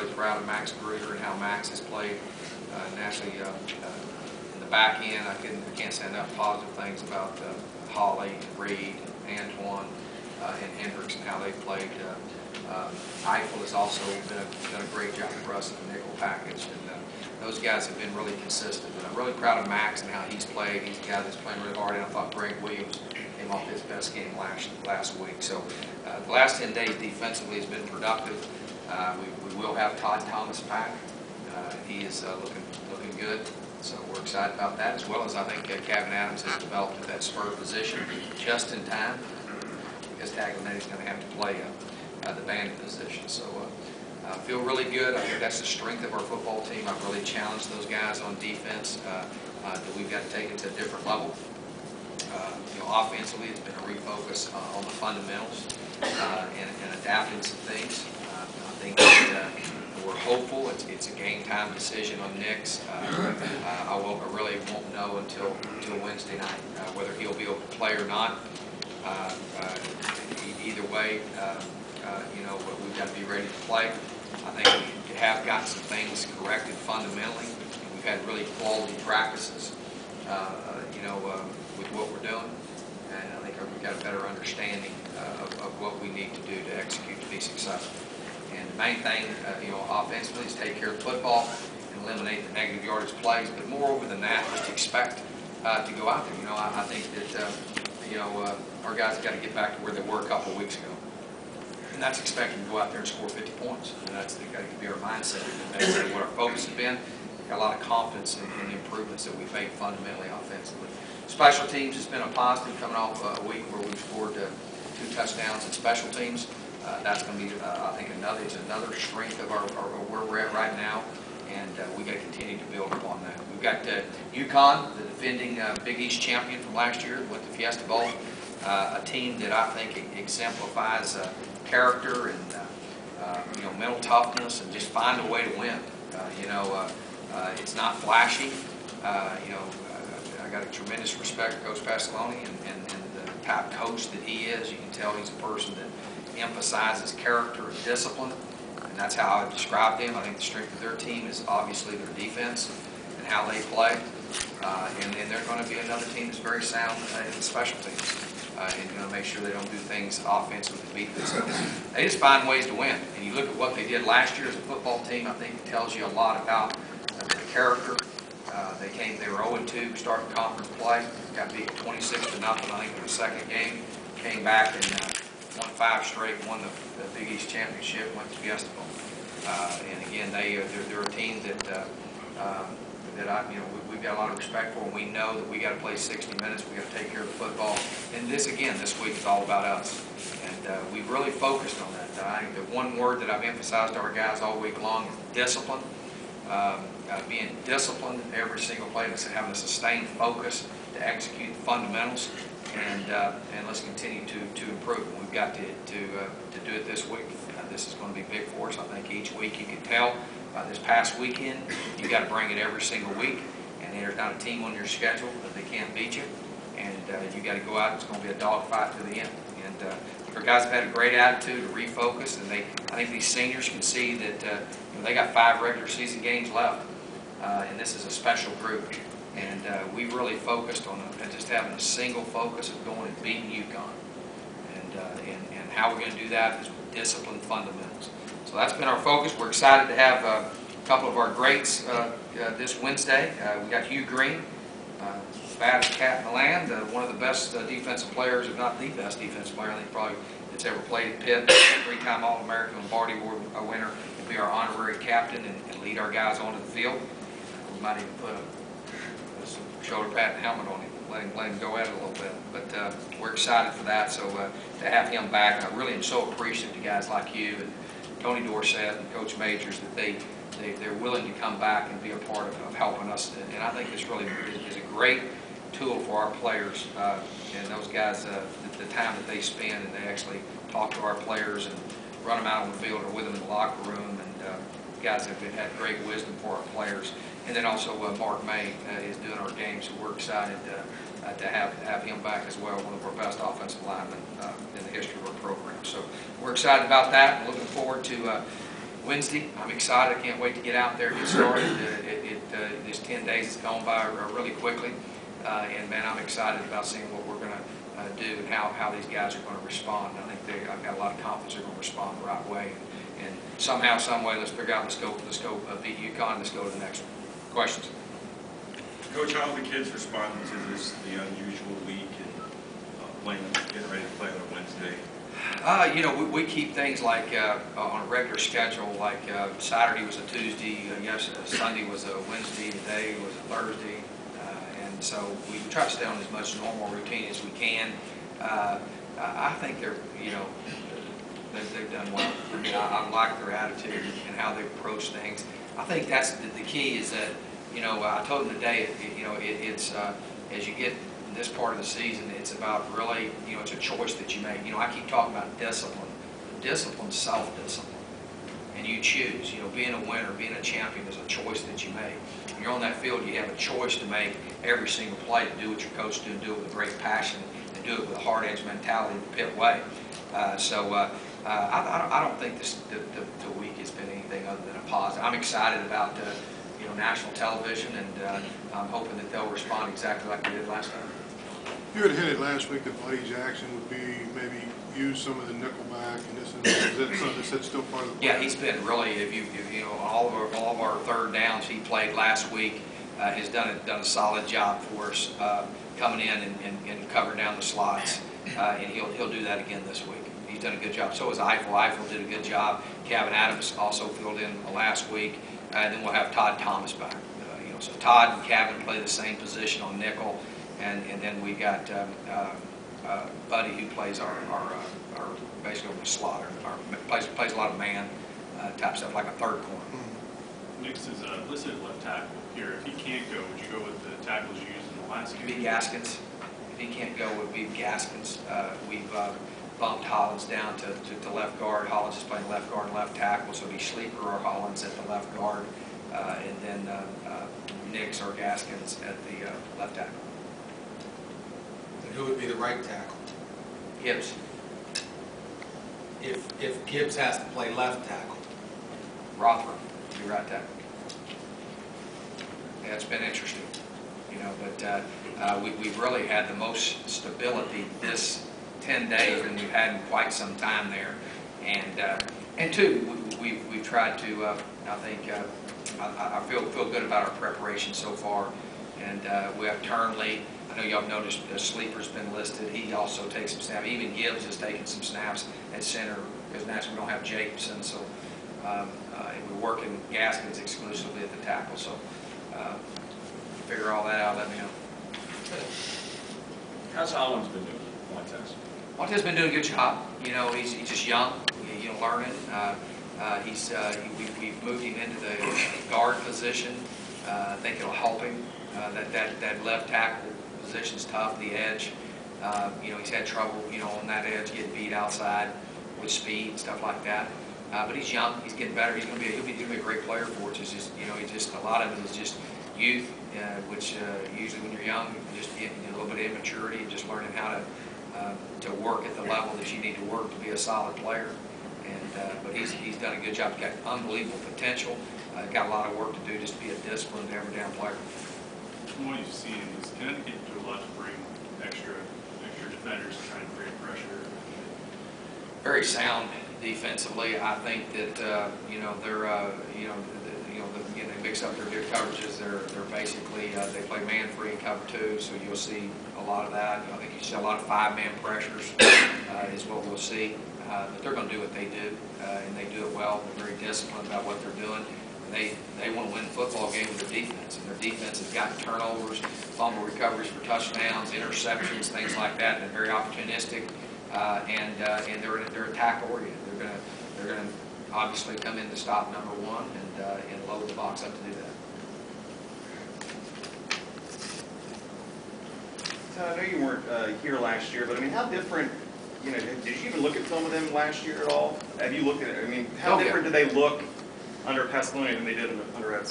really proud of Max Gruder and how Max has played nationally in the back end. I can't say enough positive things about Holly, Reed, Antoine, and Hendricks and how they've played. Eiffel has also done a great job for us in the nickel package, and those guys have been really consistent. And I'm really proud of Max and how he's played. He's a guy that's playing really hard, and I thought Greg Williams came off his best game last week. So the last 10 days defensively has been productive. We will have Todd Thomas back. He is looking good. So we're excited about that, as well as I think Gavin Adams has developed at that spur position just in time, because Taglianetti is going to have to play the bandit position. So I feel really good. I think that's the strength of our football team. I've really challenged those guys on defense that we've got to take it to a different level. Offensively, it's been a refocus on the fundamentals and adapting some things. I think that we're hopeful. It's a game time decision on Nick's. I really won't know until Wednesday night whether he'll be able to play or not. Either way, we've got to be ready to play. I think we have gotten some things corrected fundamentally. We've had really quality practices, with what we're doing, and I think we've got a better understanding of what we need to do to execute to be successful. And the main thing, offensively, is take care of the football and eliminate the negative yardage plays. But moreover than that, just expect to go out there. I think that our guys have got to get back to where they were a couple of weeks ago, and that's expecting to go out there and score 50 points. And that's got to be our mindset. And that's what our focus has been. We've got a lot of confidence in the improvements that we've made fundamentally offensively. Special teams has been a positive, coming off a week where we've scored 2 touchdowns in special teams. That's going to be, I think, another strength of where we're at right now, and we got to continue to build upon that. We've got UConn, the defending Big East champion from last year, with the Fiesta Bowl, a team that I think exemplifies character and mental toughness, and just find a way to win. It's not flashy. I got a tremendous respect for Coach Pasqualoni and the type of coach that he is. You can tell he's a person that emphasizes character and discipline, and that's how I describe them. I think the strength of their team is obviously their defense and how they play, and then they're going to be another team that's very sound in special teams, and going to make sure they don't do things offensively to beat themselves. They just find ways to win, and you look at what they did last year as a football team. I think it tells you a lot about the character. They were 0-2 starting conference play, got beat 26-0, I think, in the second game. Came back and won 5 straight, won the Big East championship, went to Fiesta Bowl. And again, they're a team that we've got a lot of respect for. And we know that we got to play 60 minutes. We got to take care of the football. And this week is all about us. And we've really focused on that. I think the one word that I've emphasized to our guys all week long is discipline. Being disciplined in every single play, and having a sustained focus to execute the fundamentals, and let's continue to improve. And we've got to do it this week. This is going to be big for us. I think each week you can tell. This past weekend, you got to bring it every single week, and there's not a team on your schedule that they can't beat you, and you got to go out. It's going to be a dogfight to the end. And our guys have had a great attitude to refocus, and I think these seniors can see that they got 5 regular season games left, and this is a special group. And we've really focused on just having a single focus of going and beating UConn. And how we're going to do that is with disciplined fundamentals. So that's been our focus. We're excited to have a couple of our greats this Wednesday. We got Hugh Green, baddest cat in the land, one of the best defensive players, if not the best defensive player, I think probably that's ever played at Pitt. 3-time All-American and Barty Award winner. He'll be our honorary captain and lead our guys onto the field. We might even put a shoulder pad and helmet on him, let him go at it a little bit. But we're excited for that. So to have him back, I really am so appreciative to guys like you and Tony Dorsett and Coach Majors that they're willing to come back and be a part of helping us. And I think this really is a great tool for our players and those guys, the time that they spend, and they actually talk to our players and run them out on the field or with them in the locker room. And guys have had great wisdom for our players. And then also Mark May is doing our games, so we're excited to have him back as well, one of our best offensive linemen in the history of our program. So we're excited about that, and looking forward to Wednesday. I'm excited. I can't wait to get out there and get started. This 10 days has gone by really quickly, and man, I'm excited about seeing what we're going to do and how these guys are going to respond. I think I've got a lot of confidence they're going to respond the right way, and somehow, some way, let's figure out. Let's go beat UConn. Let's go to the next one. Questions? Coach, how are the kids responding to the unusual week and getting ready to play on a Wednesday? You know, we keep things like on a regular schedule, like Saturday was a Tuesday, Sunday was a Wednesday, today was a Thursday, and so we try to stay on as much normal routine as we can. I think they're, you know, they've done well. I mean, I like their attitude and how they approach things. I think that's the key is that, you know, I told them today, you know, it's as you get this part of the season, it's about really, you know, it's a choice that you make. You know, I keep talking about discipline. Discipline's self-discipline. And you choose, you know, being a winner, being a champion is a choice that you make. When you're on that field, you have a choice to make every single play, to do what your coach do, and do it with great passion, and do it with a hard-edge mentality the Pitt way. I don't think the week has been anything other than a positive. I'm excited about you know, national television, and I'm hoping that they'll respond exactly like we did last time. You had hinted last week that Buddy Jackson would be maybe use some of the nickel back and this and that. Is that something that's still part of the plan? Yeah, he's been really, if you know, all of our third downs he played last week, has done a solid job for us, coming in and covering down the slots, and he'll do that again this week. He's done a good job. So has Eiffel. Eiffel did a good job. Kevin Adams also filled in last week, and then we'll have Todd Thomas back. You know, so Todd and Kevin play the same position on nickel. And then we got Buddy, who plays our basically the slaughter, plays a lot of man type stuff, like a third corner. Nix is listed left tackle here. If he can't go, would you go with the tackles you used in the last game? It'd be Gaskins. If he can't go, it would be Gaskins. We've bumped Hollins down to left guard. Hollins is playing left guard and left tackle, so it'd be Sleeper or Hollins at the left guard, and then Nix or Gaskins at the left tackle. Who would be the right tackle? Gibbs. If Gibbs has to play left tackle? Rothman, be right tackle. Yeah, it's been interesting, you know, but we've really had the most stability this 10 days than we've had in quite some time there, and two, we've tried to. I think I feel good about our preparation so far, and we have Turnley. I know y'all have noticed the Sleeper's been listed. He also takes some snaps. Even Gibbs has taken some snaps at center because naturally we don't have Jacobson. So and we're working Gaskins exclusively at the tackle. So figure all that out. Let me know. How's Hollins been doing? Montez's been doing a good job. You know, he's just young. You know, learning. We've moved him into the guard position. I think it'll help him. That left tackle position's tough, the edge. You know, he's had trouble, you know, on that edge, getting beat outside with speed and stuff like that. But he's young, he's getting better. He'll be a great player for us. It's just, you know, a lot of it is just youth, which usually when you're young, you just get a little bit of immaturity and just learning how to work at the level that you need to work to be a solid player. But he's done a good job. He's got unbelievable potential. Got a lot of work to do just to be a disciplined, every down player. From what you've seen, does Connecticut do a lot to bring extra defenders to try and create pressure? Very sound defensively. I think that you know they're they mix up their good coverages. They're basically they play man free and cover two, so you'll see a lot of that. I think you see a lot of 5-man pressures is what we'll see. But they're going to do what they do, and they do it well. They're very disciplined about what they're doing. They want to win football game with their defense, and their defense has gotten turnovers, fumble recoveries for touchdowns, interceptions, things like that. They're very opportunistic, and they're attack oriented. They're gonna obviously come in to stop number one and load the box up to do that. Todd, I know you weren't here last year, but I mean, how different? You know, did you even look at some of them last year at all? Have you looked at it? I mean, how different do they look under Pasqualoni than they did under Ed?